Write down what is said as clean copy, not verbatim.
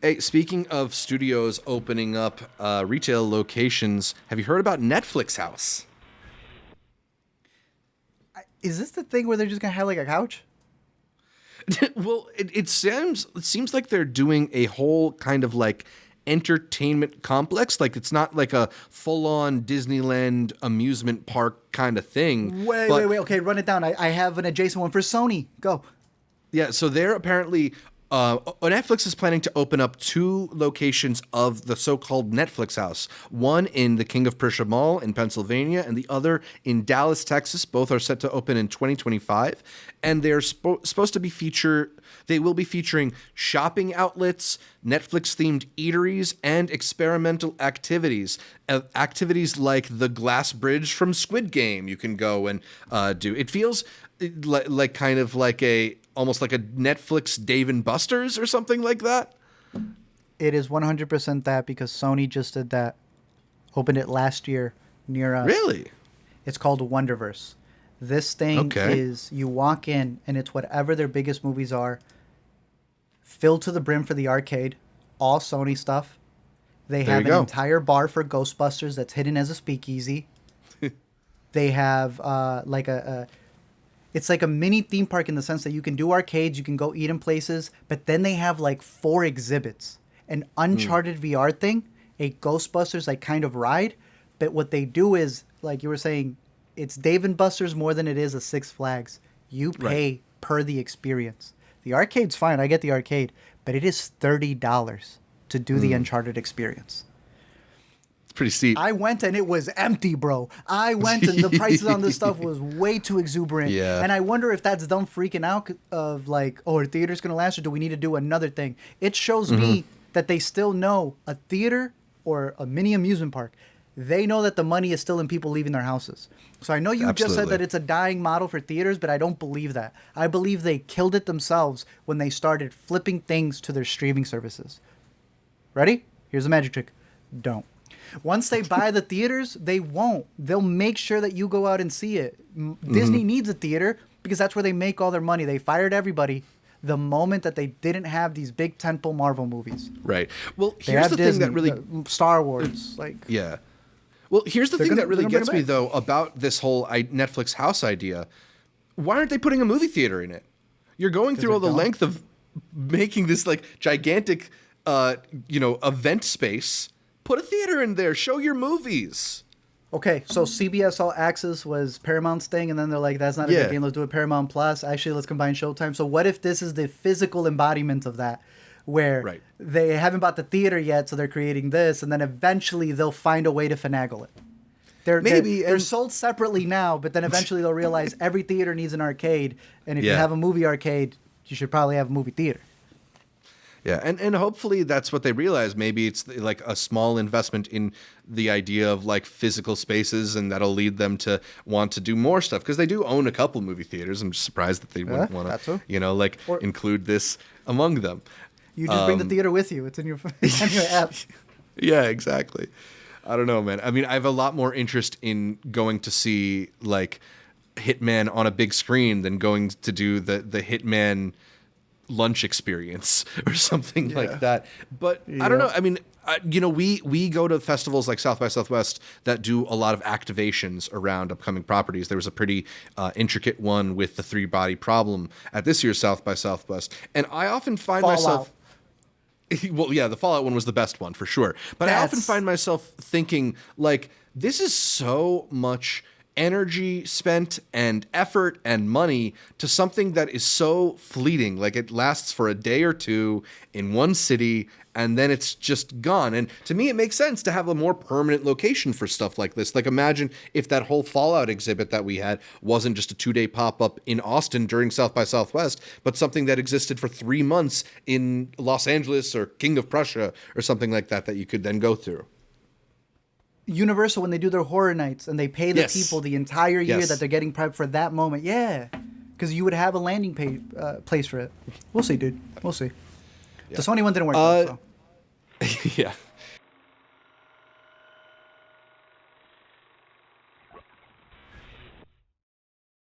Hey, speaking of studios opening up retail locations, have you heard about Netflix House? Is this the thing where they're just gonna have like a couch? Well, it seems like they're doing a whole kind of like entertainment complex. Like it's not like a full-on Disneyland amusement park kind of thing, Wait, wait, but wait. Okay, run it down. I have an adjacent one for Sony. Go. yeah, so they're apparently Netflix is planning to open up two locations of the so-called Netflix House. One in the King of Prussia Mall in Pennsylvania, and the other in Dallas, Texas. Both are set to open in 2025, and they're supposed to be feature. They will be featuring shopping outlets, Netflix-themed eateries, and experimental activities. Activities like the glass bridge from Squid Game. You can go and do. It feels like kind of like a almost like a Netflix Dave and Buster's or something like that. It is 100% that because Sony just did that. Opened it last year near us. Really? It's called Wonderverse. This thing Okay. is you walk in and it's whatever their biggest movies are, filled to the brim for the arcade, all Sony stuff. They There have you an go. entire bar for Ghostbusters that's hidden as a speakeasy. They have it's like a mini theme park in the sense that you can do arcades, you can go eat in places, but then they have like four exhibits. An Uncharted VR thing, a Ghostbusters like kind of ride, but what they do is like you were saying, it's Dave and Buster's more than it is a Six Flags. You pay Right. per the experience. The arcade's fine, I get the arcade, but it is $30 to do the Uncharted experience. It's pretty steep. I went and it was empty, bro. I went and the prices on this stuff was way too exuberant. Yeah. And I wonder if that's them freaking out of like, oh, are theaters going to last or do we need to do another thing? It shows me that they still know a theater or a mini amusement park. They know that the money is still in people leaving their houses. So I know you just said Absolutely. that it's a dying model for theaters, but I don't believe that. I believe they killed it themselves when they started flipping things to their streaming services. Ready? Here's the magic trick. Don't. Once they buy the theaters, they won't. They'll make sure that you go out and see it. Disney needs a theater because that's where they make all their money. They fired everybody the moment that they didn't have these big tentpole Marvel movies. Right. Well, They here's have the Disney, thing that really Star Wars, like yeah. Well, here's the thing gonna- that really they're gonna gets bring me it back. though about this whole Netflix house idea. Why aren't they putting a movie theater in it? You're going through all the they're dumb. length of making this like gigantic event space. Put a theater in there. Show your movies. Okay, so CBS All Access was Paramount's thing, and then they're like, "That's not a Yeah. good game. Let's do it Paramount Plus." Actually, let's combine Showtime. So, what if this is the physical embodiment of that, where Right. they haven't bought the theater yet, so they're creating this, and then eventually they'll find a way to finagle it. Maybe, they're and- sold separately now, but then eventually they'll realize every theater needs an arcade, and if you Yeah. have a movie arcade, you should probably have a movie theater. Yeah, and hopefully that's what they realize. Maybe it's like a small investment in the idea of like physical spaces, and that'll lead them to want to do more stuff because they do own a couple movie theaters. I'm just surprised that they wouldn't want that too. to, like Or- include this among them. You just bring the theater with you. It's in your, in your app. Yeah, exactly. I don't know, man. I mean, I have a lot more interest in going to see like Hitman on a big screen than going to do the Hitman lunch experience or something like that. But I don't know. I mean, we go to festivals like South by Southwest that do a lot of activations around upcoming properties. There was a pretty intricate one with the Three Body Problem at this year's South by Southwest, and I often find myself. Well, yeah, the Fallout one was the best one for sure. But I often That's- find myself thinking, like, this is so much energy spent and effort and money to something that is so fleeting. Like, it lasts for a day or two in one city and then it's just gone. And to me, it makes sense to have a more permanent location for stuff like this. Like, imagine if that whole Fallout exhibit that we had wasn't just a 2-day pop-up in Austin during South by Southwest, but something that existed for 3 months in Los Angeles or King of Prussia or something like that you could then go through. Universal, when they do their horror nights and they pay the Yes. people the entire year Yes. that they're getting prepped for that moment. Yeah. Because you would have a landing place for it. We'll see, dude. We'll see. The Sony one didn't work, though, so. Yeah.